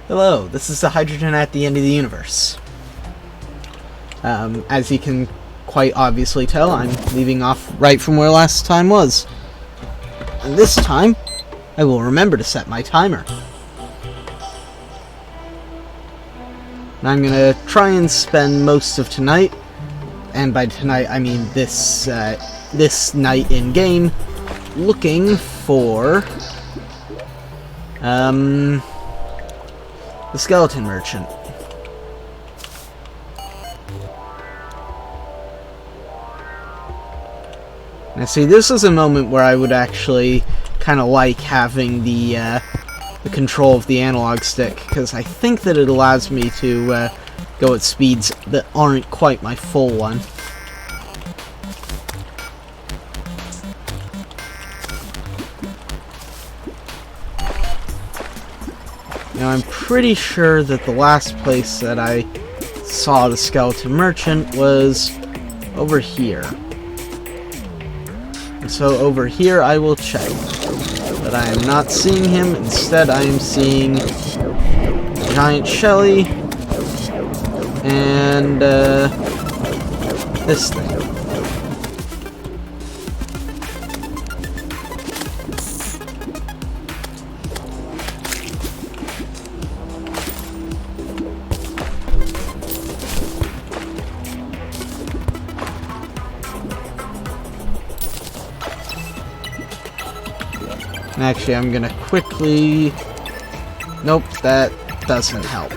Hello, this is the hydrogen at the end of the universe. As you can quite obviously tell, I'm leaving off right from where last time was. And this time, I will remember to set my timer. And I'm gonna try and spend most of tonight, and by tonight I mean this night in game, looking for the skeleton merchant. Now see, this is a moment where I would actually kind of like having the control of the analog stick, because I think that it allows me to go at speeds that aren't quite my full one. Now I'm pretty sure that the last place that I saw the skeleton merchant was over here. And so over here I will check. But I am not seeing him. Instead I am seeing Giant Shelly and this thing. Actually, I'm gonna quickly... Nope, that doesn't help.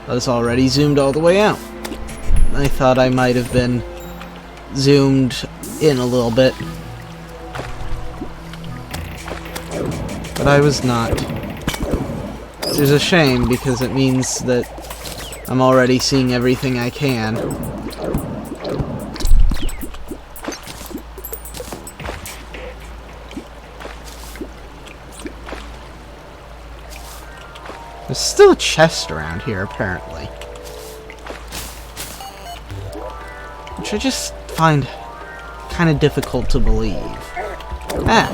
I was already zoomed all the way out. I thought I might have been zoomed in a little bit. But I was not. Which is a shame, because it means that I'm already seeing everything I can. There's still a chest around here, apparently. Which I just find kind of difficult to believe. Ah!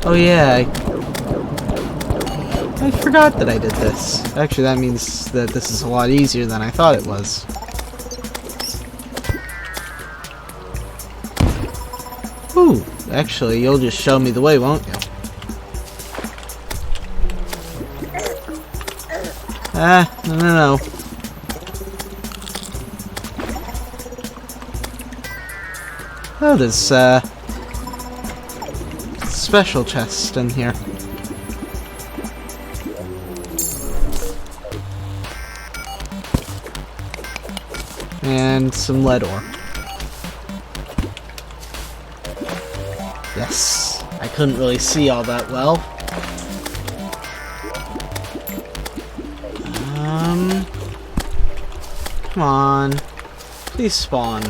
Oh yeah, I forgot that I did this. Actually, that means that this is a lot easier than I thought it was. Ooh, actually, you'll just show me the way, won't you? No. Oh, there's a special chest in here. And some lead ore. Yes, I couldn't really see all that well. Come on. Please spawn.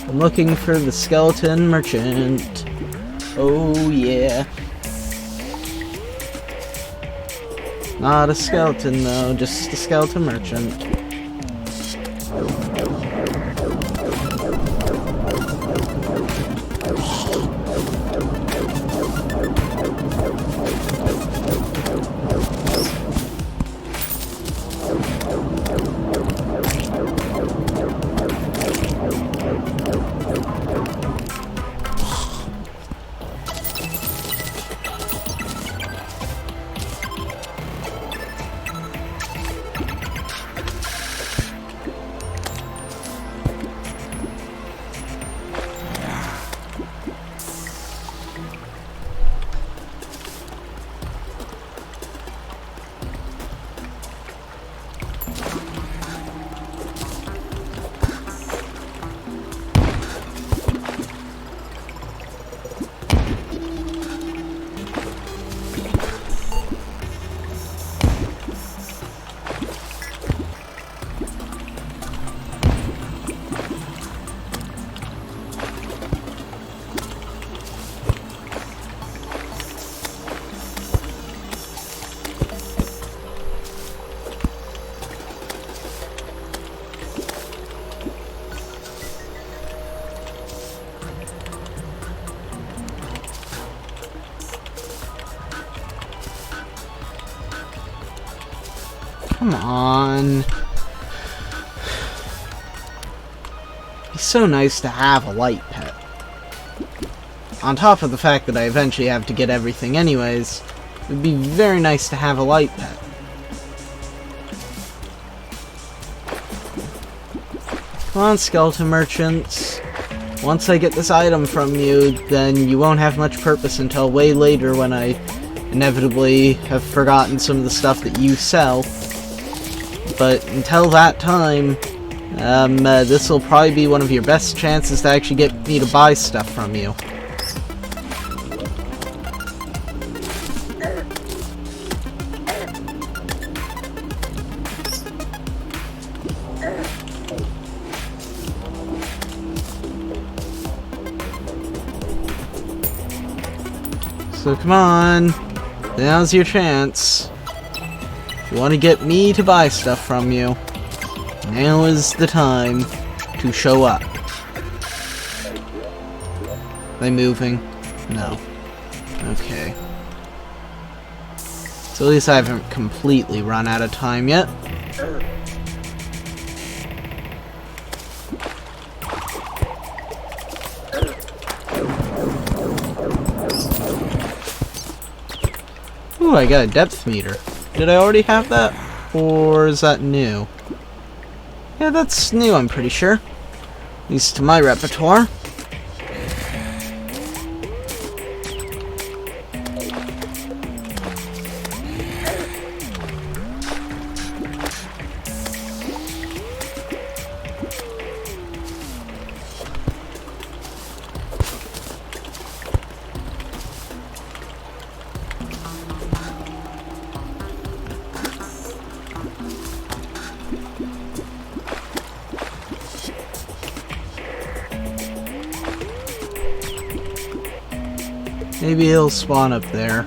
I'm looking for the skeleton merchant. Oh yeah. Not a skeleton though, just a skeleton merchant. Come on. It's so nice to have a light pet. On top of the fact that I eventually have to get everything anyways, it would be very nice to have a light pet. Come on, skeleton merchants. Once I get this item from you, then you won't have much purpose until way later when I inevitably have forgotten some of the stuff that you sell. But until that time, this will probably be one of your best chances to actually get me to buy stuff from you. So come on, now's your chance. If you want to get me to buy stuff from you, now is the time to show up. Are they moving? No. Okay. So at least I haven't completely run out of time yet. Ooh, I got a depth meter. Did I already have that? Or is that new? Yeah, that's new, I'm pretty sure. At least to my repertoire. Maybe he'll spawn up there.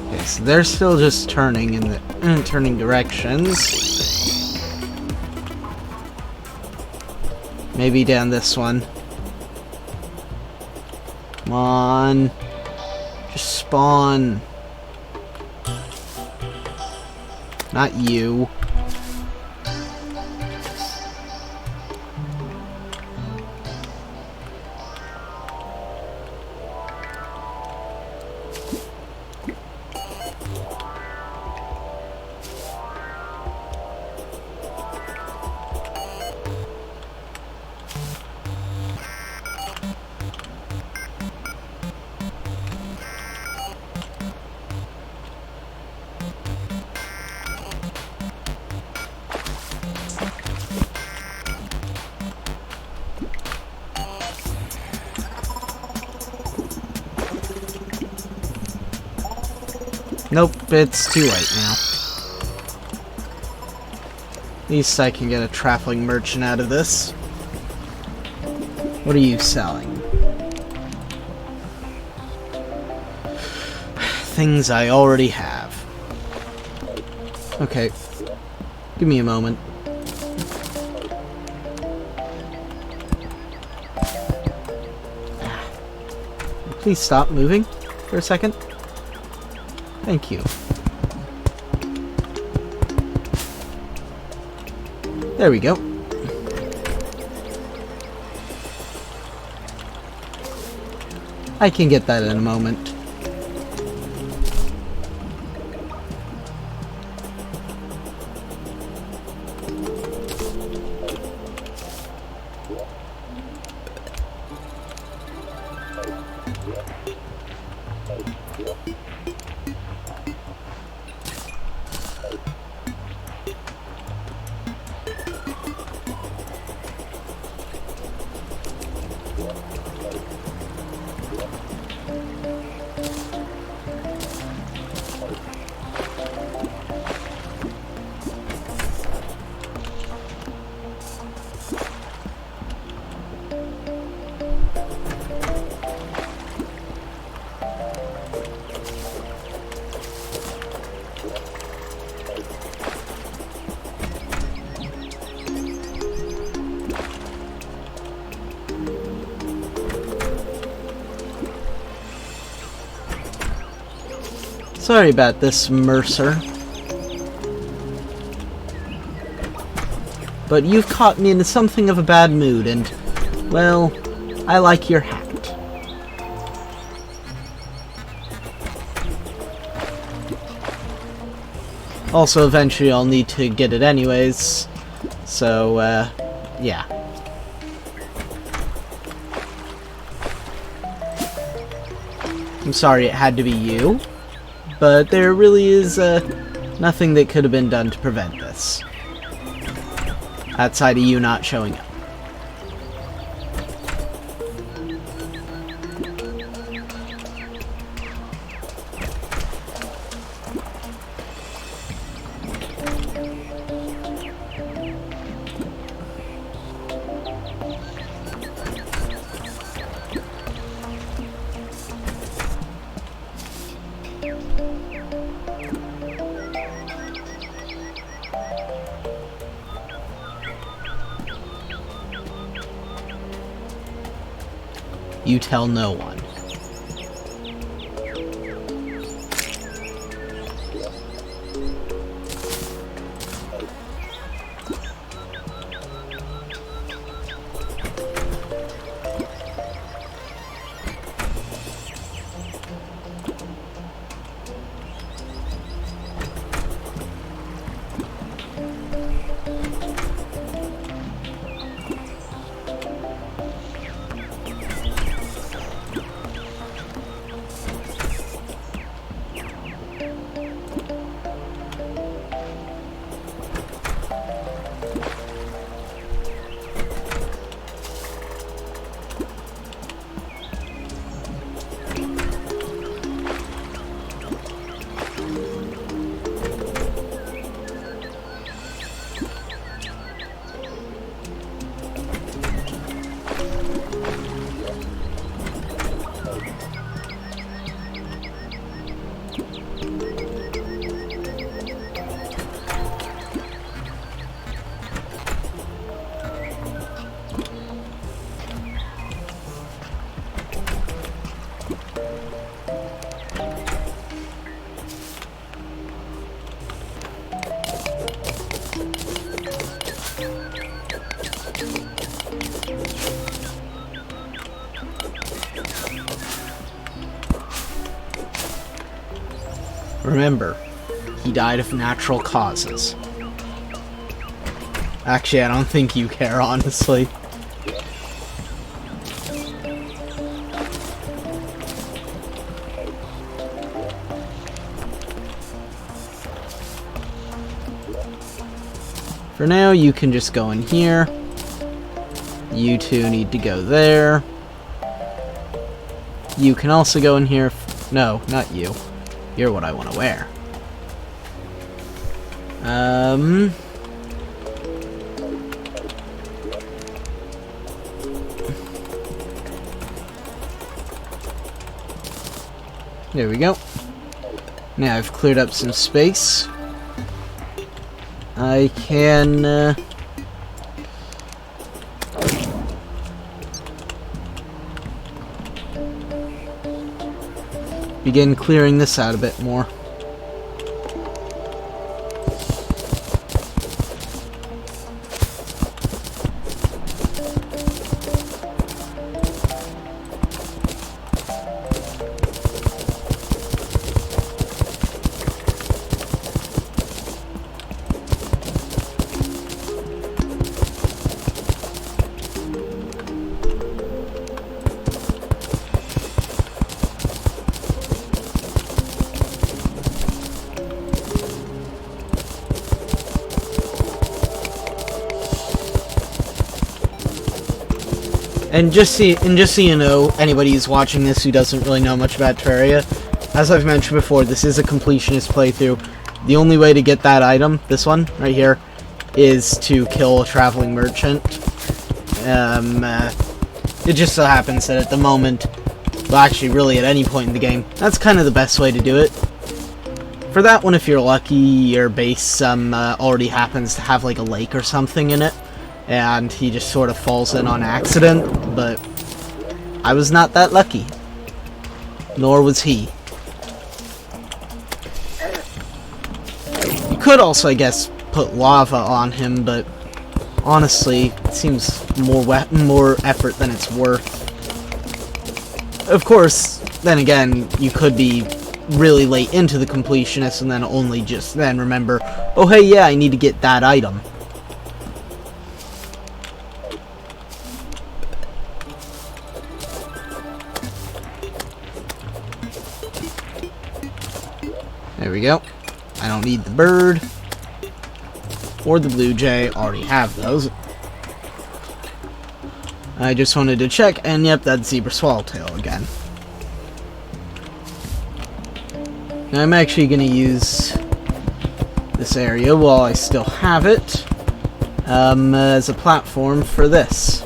Okay, so they're still just turning in the turning directions. Maybe down this one. Come on. Just spawn. Not you. Nope, it's too late now. At least I can get a traveling merchant out of this. What are you selling? Things I already have. Okay. Give me a moment. Please stop moving for a second. Thank you. There we go. I can get that in a moment. Sorry about this, Mercer. But you've caught me in something of a bad mood, and, well, I like your hat. Also, eventually I'll need to get it anyways, so, yeah. I'm sorry it had to be you, but there really is, nothing that could have been done to prevent this. Outside of you not showing up. You tell no one. Remember, he died of natural causes. Actually, I don't think you care, honestly. For now, you can just go in here. You two need to go there. You can also go in here. No, not you. You're what I want to wear. There we go. Now I've cleared up some space. I can, begin clearing this out a bit more. And just so you know, anybody who's watching this who doesn't really know much about Terraria, as I've mentioned before, this is a completionist playthrough. The only way to get that item, this one, right here, is to kill a traveling merchant. It just so happens that at the moment, well actually really at any point in the game, that's kind of the best way to do it. For that one, if you're lucky, your base already happens to have like a lake or something in it, and he just sort of falls in on accident, but I was not that lucky. Nor was he. could also, I guess, put lava on him, but honestly, it seems more effort than it's worth. Of course, then again, you could be really late into the completionist and then only just then remember, oh hey, yeah, I need to get that item. There we go. I don't need the bird or the blue jay. Already have those. I just wanted to check, and yep, that's zebra swallowtail again. Now I'm actually going to use this area while I still have it as a platform for this.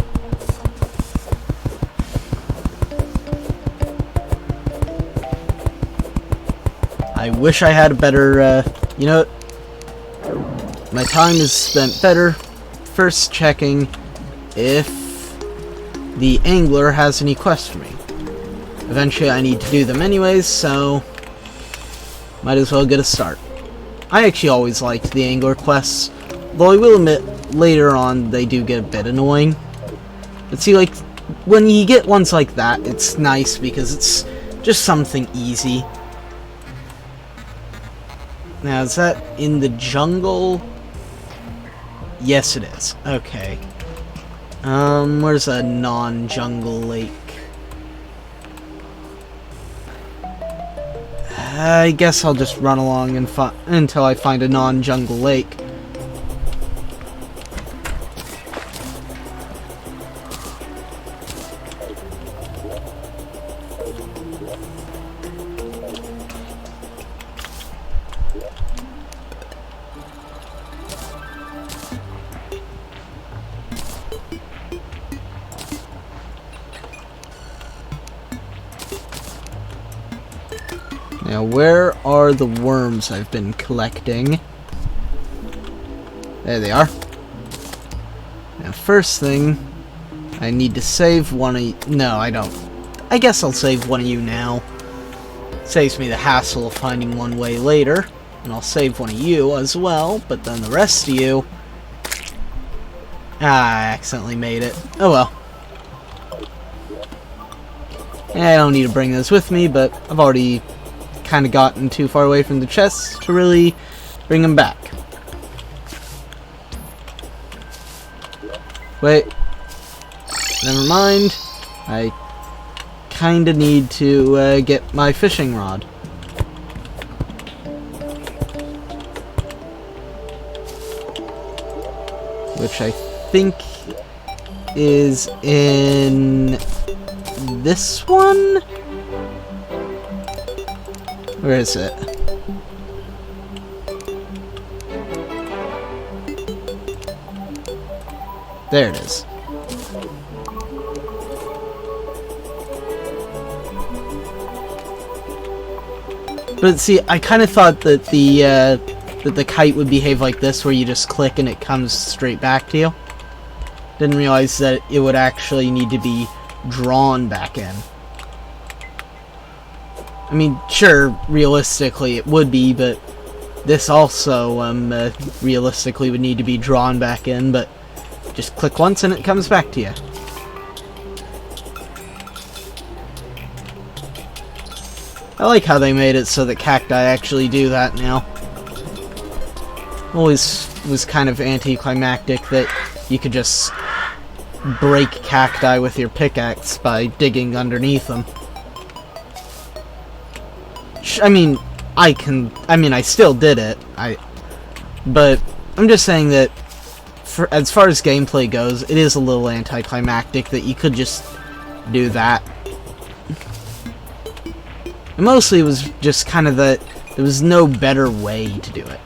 I wish I had a better, you know what? My time is spent better first checking if the angler has any quests for me. Eventually I need to do them anyways, so might as well get a start. I actually always liked the angler quests, though I will admit later on they do get a bit annoying. But see, like, when you get ones like that, it's nice because it's just something easy. Now, is that in the jungle? Yes, it is. Okay. Where's a non-jungle lake? I guess I'll just run along and until I find a non-jungle lake. Now, where are the worms I've been collecting? There they are. Now, first thing, I need to save one of you. No, I don't. I guess I'll save one of you now. Saves me the hassle of finding one way later. And I'll save one of you as well, but then the rest of you... I accidentally made it. Oh well. I don't need to bring those with me, but I've already kind of gotten too far away from the chests to really bring them back. Wait. Never mind. I kind of need to get my fishing rod. Which I think is in this one? Where is it? There it is. But see, I kind of thought that the kite would behave like this, where you just click and it comes straight back to you. Didn't realize that it would actually need to be drawn back in. I mean, sure, realistically it would be, but this also, realistically would need to be drawn back in, but just click once and it comes back to you. I like how they made it so that cacti actually do that now. Always was kind of anticlimactic that you could just break cacti with your pickaxe by digging underneath them. I mean, I still did it. But I'm just saying that as far as gameplay goes, it is a little anticlimactic that you could just do that. And mostly it was just kind of that there was no better way to do it.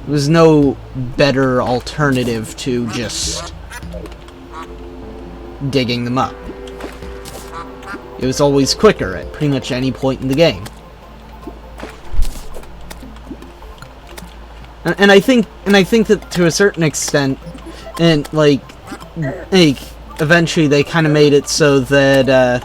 There was no better alternative to just digging them up. It was always quicker at pretty much any point in the game. And I think that to a certain extent, and like eventually they kind of made it so that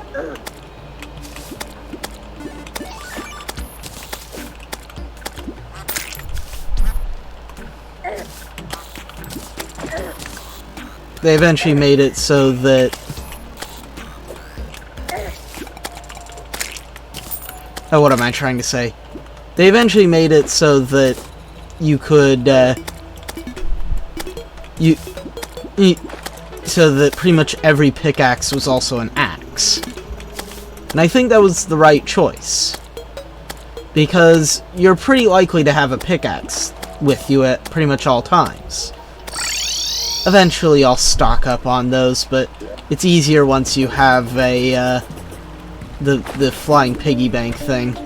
they eventually made it so that oh, what am I trying to say? They eventually made it so that you could so that pretty much every pickaxe was also an axe. And I think that was the right choice, because you're pretty likely to have a pickaxe with you at pretty much all times. Eventually I'll stock up on those, but it's easier once you have a the flying piggy bank thing.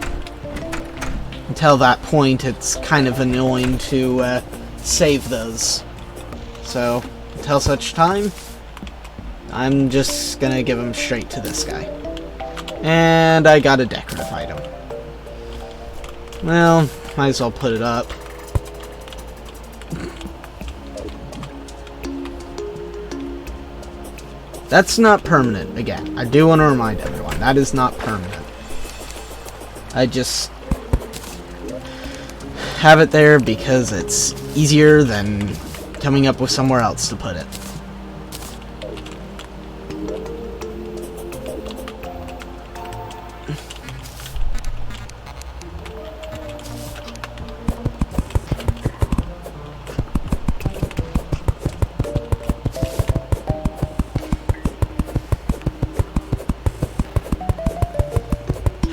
Until that point, it's kind of annoying to save those. So, until such time, I'm just gonna give them straight to this guy. And I got a decorative item. Well, might as well put it up. That's not permanent, again. I do want to remind everyone, that is not permanent. I just have it there because it's easier than coming up with somewhere else to put it.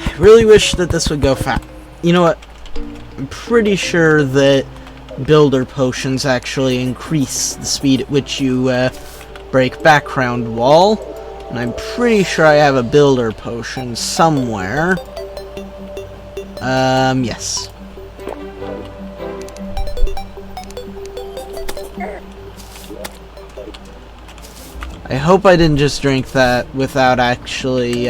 I really wish that this would go fast. You know what? I'm pretty sure that builder potions actually increase the speed at which you break background wall. And I'm pretty sure I have a builder potion somewhere. Yes. I hope I didn't just drink that without actually,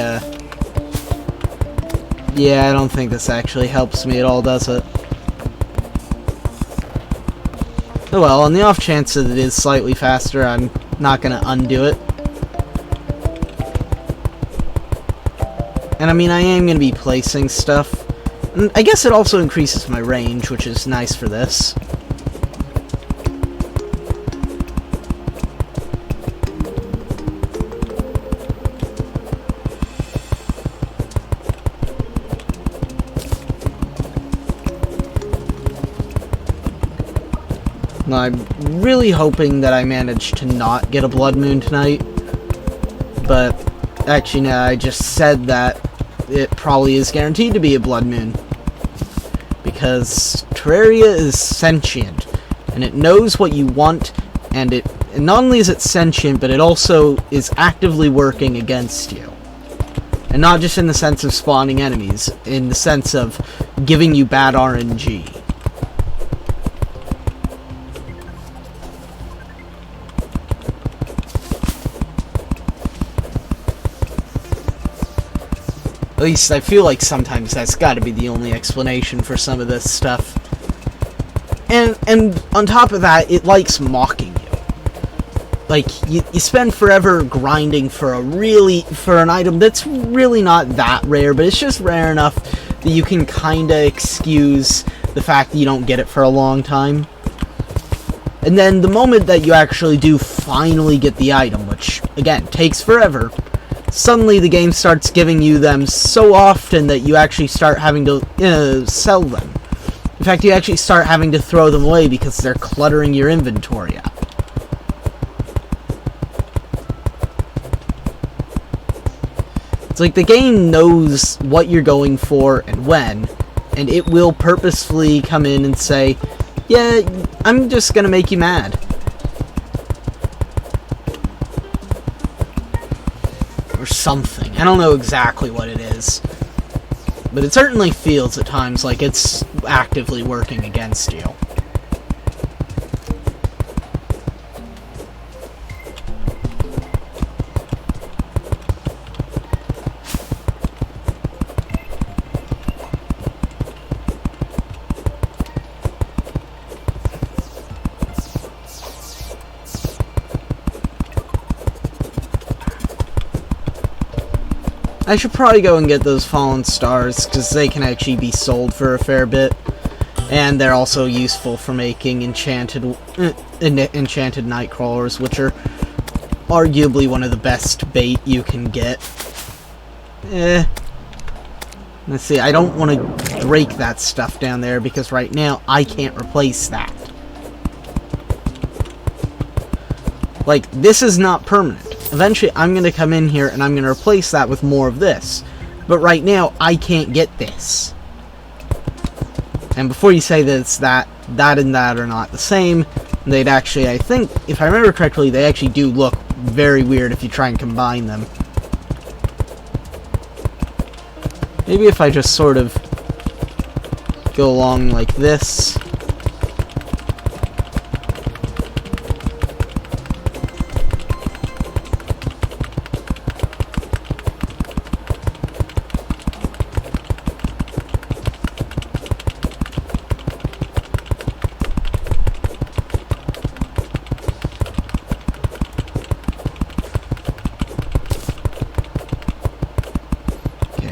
yeah, I don't think this actually helps me at all, does it? Oh well, on the off chance that it is slightly faster, I'm not gonna undo it. And I mean, I am gonna be placing stuff. And I guess it also increases my range, which is nice for this. I'm really hoping that I manage to not get a blood moon tonight, but actually no, I just said that it probably is guaranteed to be a blood moon, because Terraria is sentient, and it knows what you want, and not only is it sentient, but it also is actively working against you. And not just in the sense of spawning enemies, in the sense of giving you bad RNG. At least I feel like sometimes that's gotta be the only explanation for some of this stuff. And on top of that, it likes mocking you. Like, you spend forever grinding for an item that's really not that rare, but it's just rare enough that you can kinda excuse the fact that you don't get it for a long time. And then the moment that you actually do finally get the item, which, again, takes forever, suddenly the game starts giving you them so often that you actually start having to sell them. In fact, you actually start having to throw them away because they're cluttering your inventory up. It's like the game knows what you're going for and when, and it will purposefully come in and say, yeah, I'm just gonna make you mad. Or something. I don't know exactly what it is. But it certainly feels at times like it's actively working against you. I should probably go and get those fallen stars, because they can actually be sold for a fair bit. And they're also useful for making enchanted night crawlers, which are arguably one of the best bait you can get. Let's see, I don't want to break that stuff down there, because right now I can't replace that. Like, this is not permanent. Eventually, I'm going to come in here and I'm going to replace that with more of this. But right now, I can't get this. And before you say that it's that and that are not the same, they'd actually, I think, if I remember correctly, they actually do look very weird if you try and combine them. Maybe if I just sort of go along like this.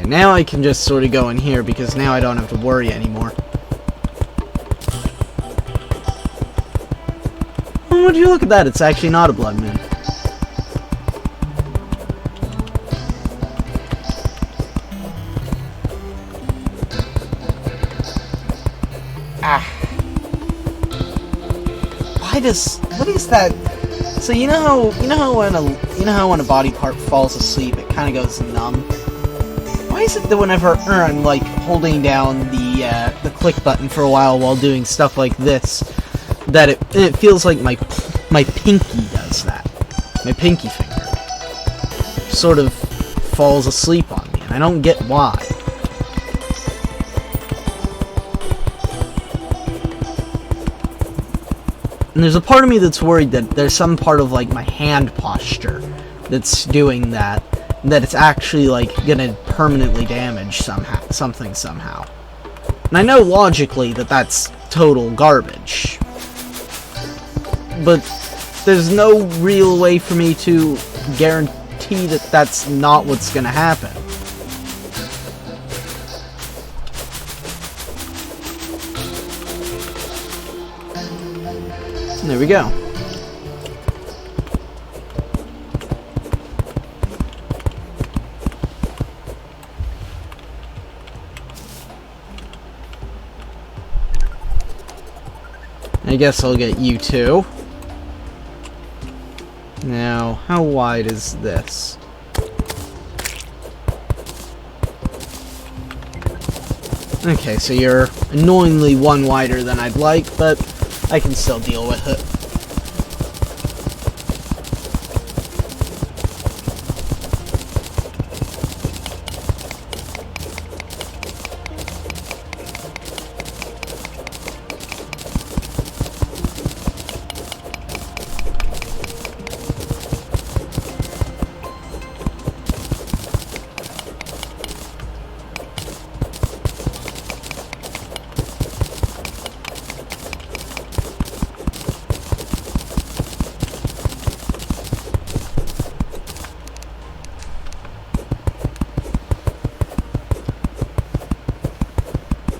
Now I can just sort of go in here, because now I don't have to worry anymore. Oh, would you look at that? It's actually not a blood moon. What is that? So you know how when a body part falls asleep, it kind of goes numb. Why is it that whenever I'm like holding down the click button for a while doing stuff like this, that it feels like my pinky does that. My pinky finger sort of falls asleep on me, and I don't get why. And there's a part of me that's worried that there's some part of like my hand posture that's doing that it's actually like gonna permanently damage something somehow. And I know logically that that's total garbage, but there's no real way for me to guarantee that that's not what's gonna happen. There we go. I guess I'll get you too. Now, how wide is this? Okay, so you're annoyingly one wider than I'd like, but I can still deal with it.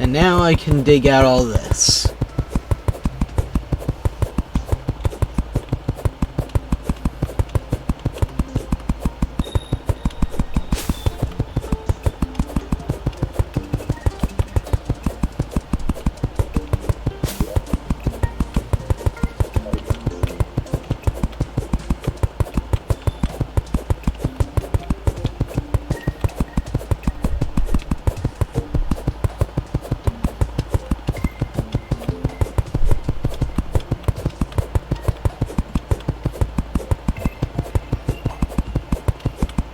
And now I can dig out all this.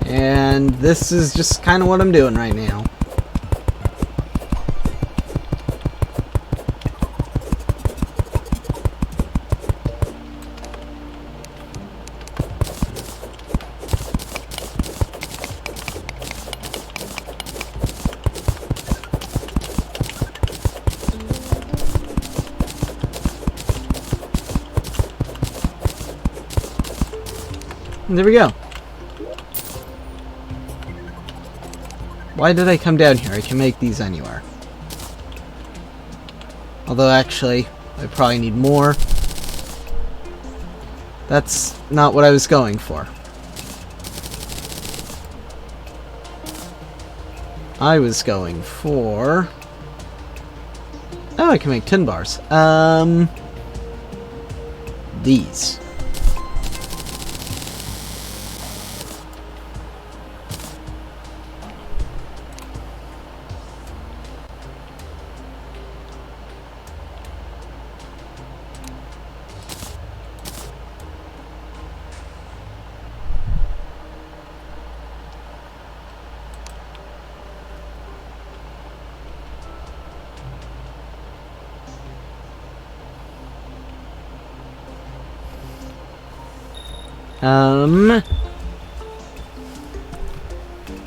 And this is just kind of what I'm doing right now. And there we go. Why did I come down here? I can make these anywhere. Although, actually, I probably need more. That's not what I was going for. I was going for... Oh, I can make tin bars. These.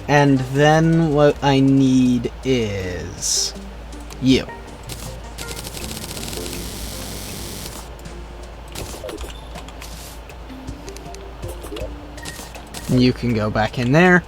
And then what I need is you. You can go back in there.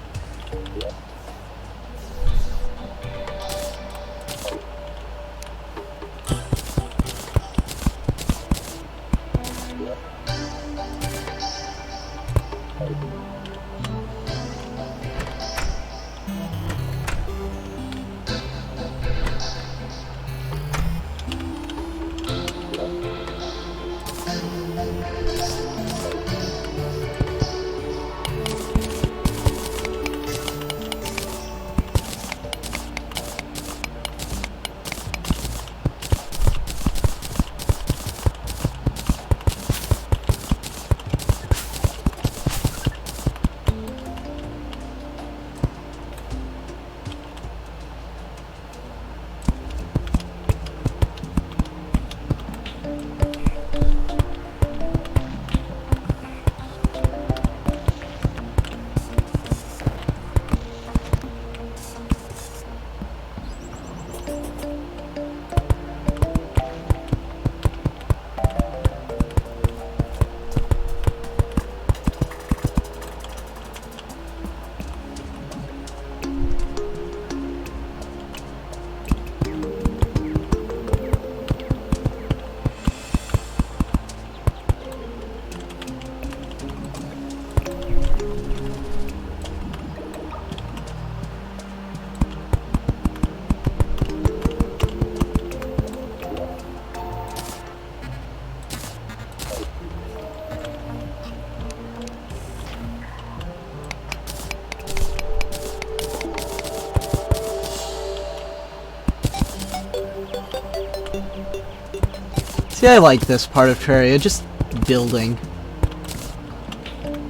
See, I like this part of Terraria, just building.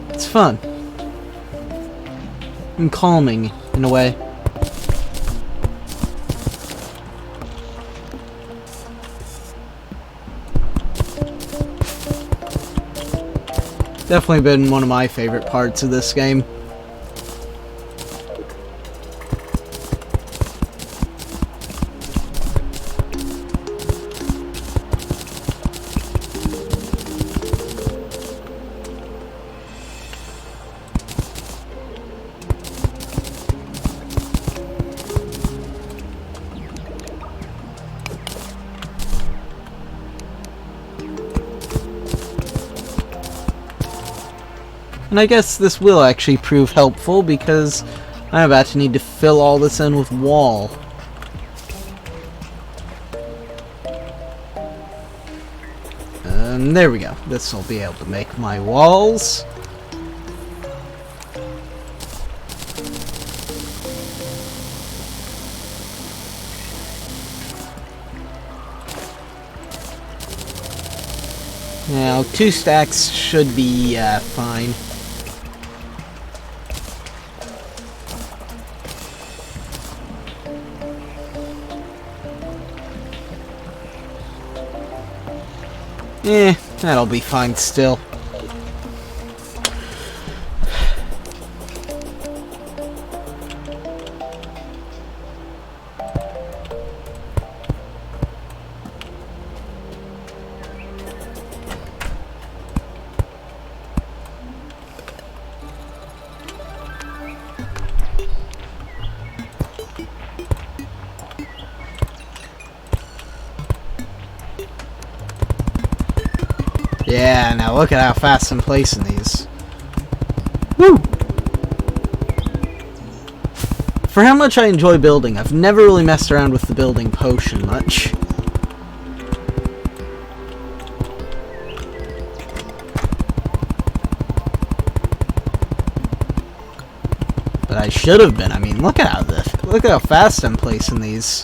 It's fun. And calming, in a way. Definitely been one of my favorite parts of this game. And I guess this will actually prove helpful because I'm about to need to fill all this in with wall. And there we go. This will be able to make my walls. Now, 2 stacks should be fine. That'll be fine still. Yeah, now look at how fast I'm placing these. Woo! For how much I enjoy building, I've never really messed around with the building potion much. But I should have been. I mean, look at how fast I'm placing these.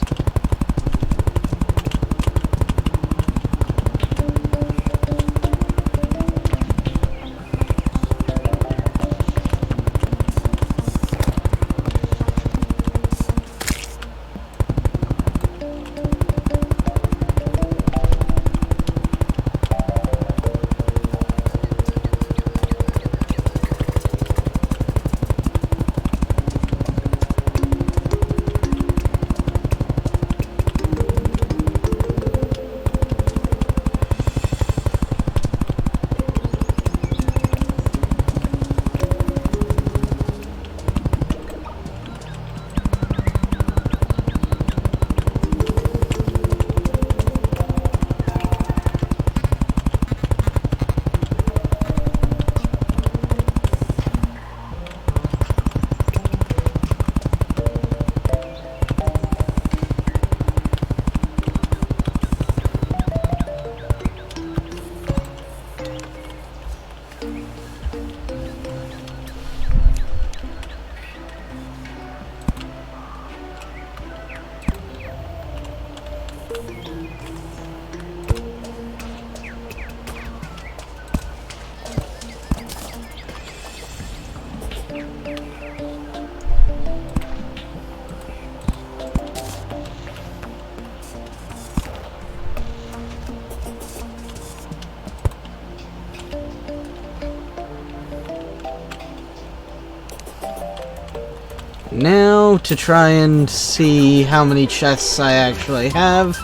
Now, to try and see how many chests I actually have.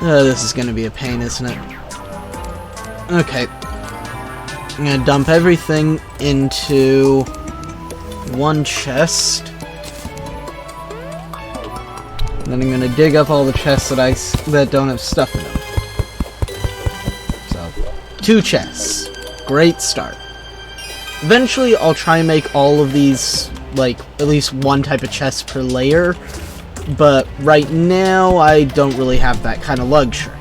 This is going to be a pain, isn't it? Okay. I'm going to dump everything into one chest. Then I'm going to dig up all the chests that don't have stuff in them. So, 2 chests. Great start. Eventually, I'll try and make all of these, like, at least one type of chest per layer, but right now, I don't really have that kind of luxury.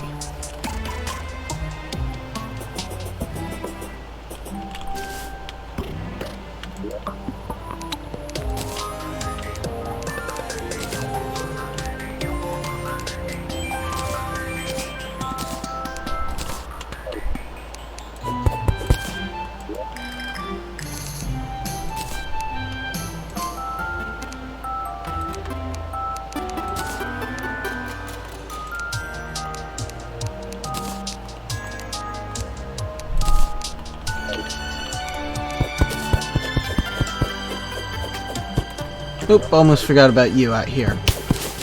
Oop, almost forgot about you out here.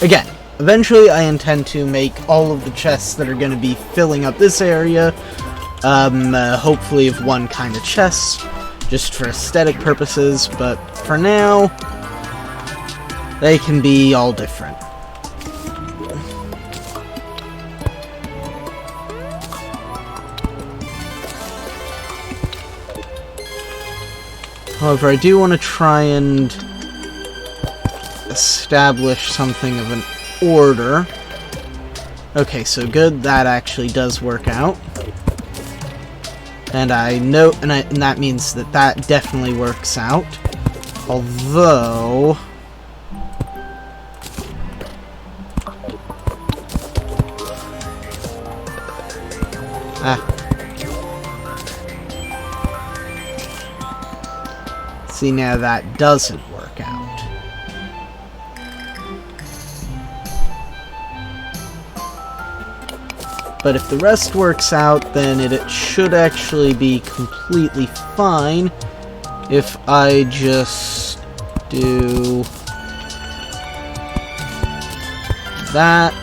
Again, eventually I intend to make all of the chests that are going to be filling up this area, hopefully of one kind of chest, just for aesthetic purposes, but for now, they can be all different. However, I do want to try and establish something of an order. Okay, so good. That actually does work out. And I know, and that means that that definitely works out. Although, see, now that doesn't work out. But if the rest works out, then it should actually be completely fine if I just do that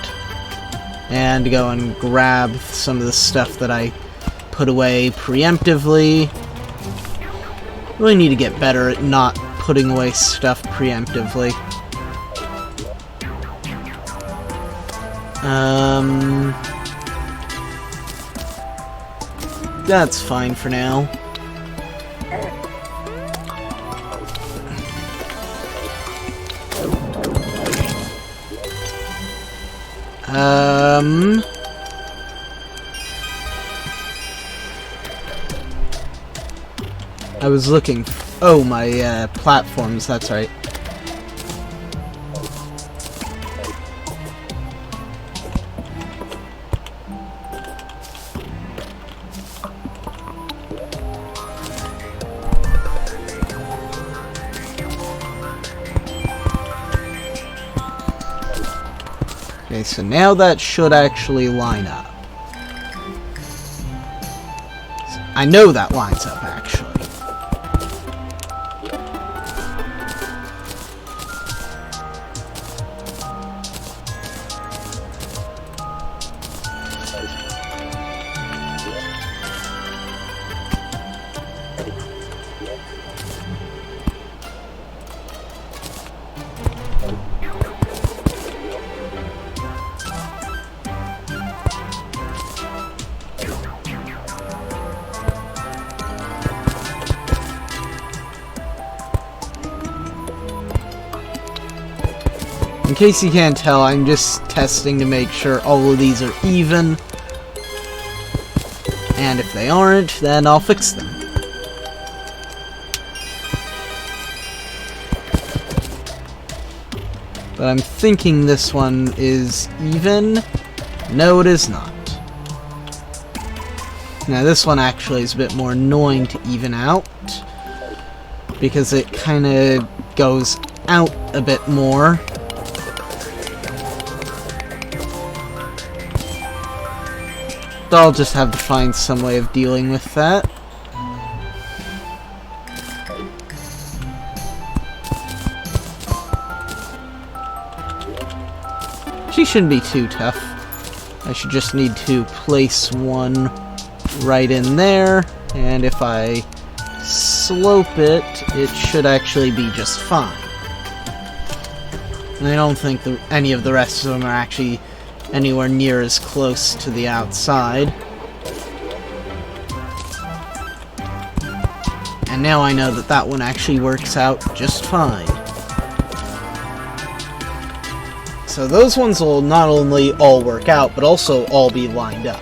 and go and grab some of the stuff that I put away preemptively. Really need to get better at not putting away stuff preemptively. that's fine for now. I was looking. Oh, my platforms. That's right. Okay, so now that should actually line up. I know that lines up, actually. In case you can't tell, I'm just testing to make sure all of these are even. And if they aren't, then I'll fix them. But I'm thinking this one is even. No, it is not. Now this one actually is a bit more annoying to even out, because it kind of goes out a bit more. I'll just have to find some way of dealing with that. She shouldn't be too tough. I should just need to place one right in there, and if I slope it, it should actually be just fine. And I don't think any of the rest of them are actually anywhere near as close to the outside. And now I know that that one actually works out just fine. So those ones will not only all work out, but also all be lined up.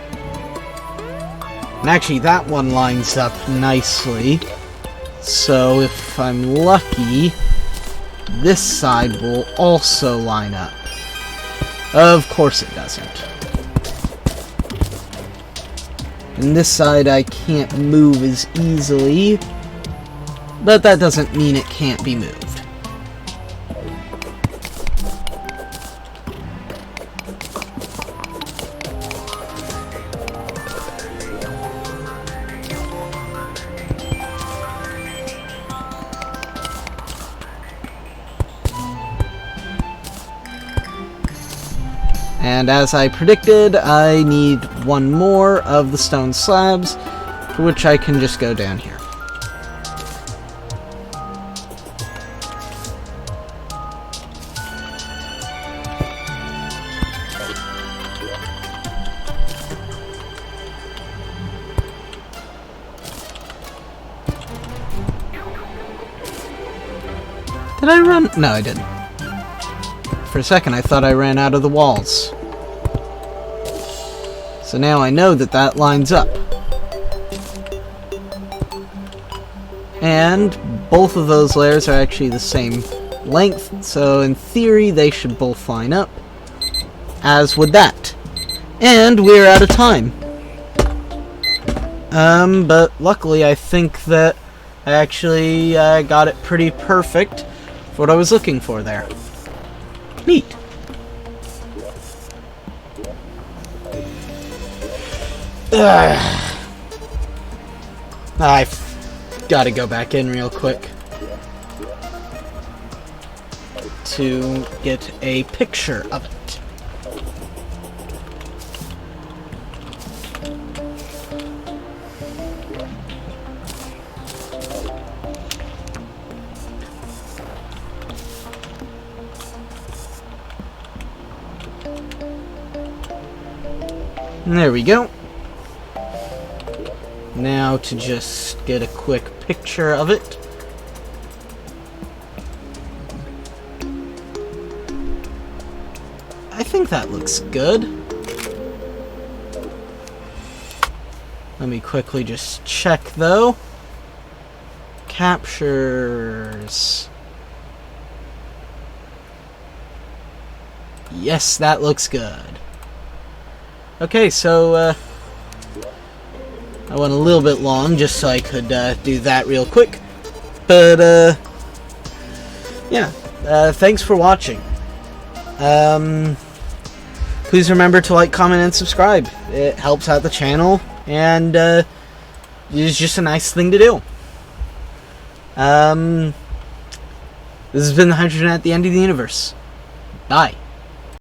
And actually that one lines up nicely. So if I'm lucky, this side will also line up. Of course it doesn't. And this side I can't move as easily, but that doesn't mean it can't be moved. And as I predicted, I need one more of the stone slabs, for which I can just go down here. Did I run? No, I didn't. For a second, I thought I ran out of the walls. So now I know that that lines up. And both of those layers are actually the same length, so in theory they should both line up. As would that. And we're out of time. But luckily I think that I actually got it pretty perfect for what I was looking for there. Neat. I've got to go back in real quick to get a picture of it. There we go. Now to just get a quick picture of it. I think that looks good. Let me quickly just check though. Captures. Yes, that looks good. Okay, so I went a little bit long just so I could do that real quick. But yeah, thanks for watching. Please remember to like, comment, and subscribe. It helps out the channel, and it's just a nice thing to do. This has been the Hydrogen at the End of the Universe. Bye.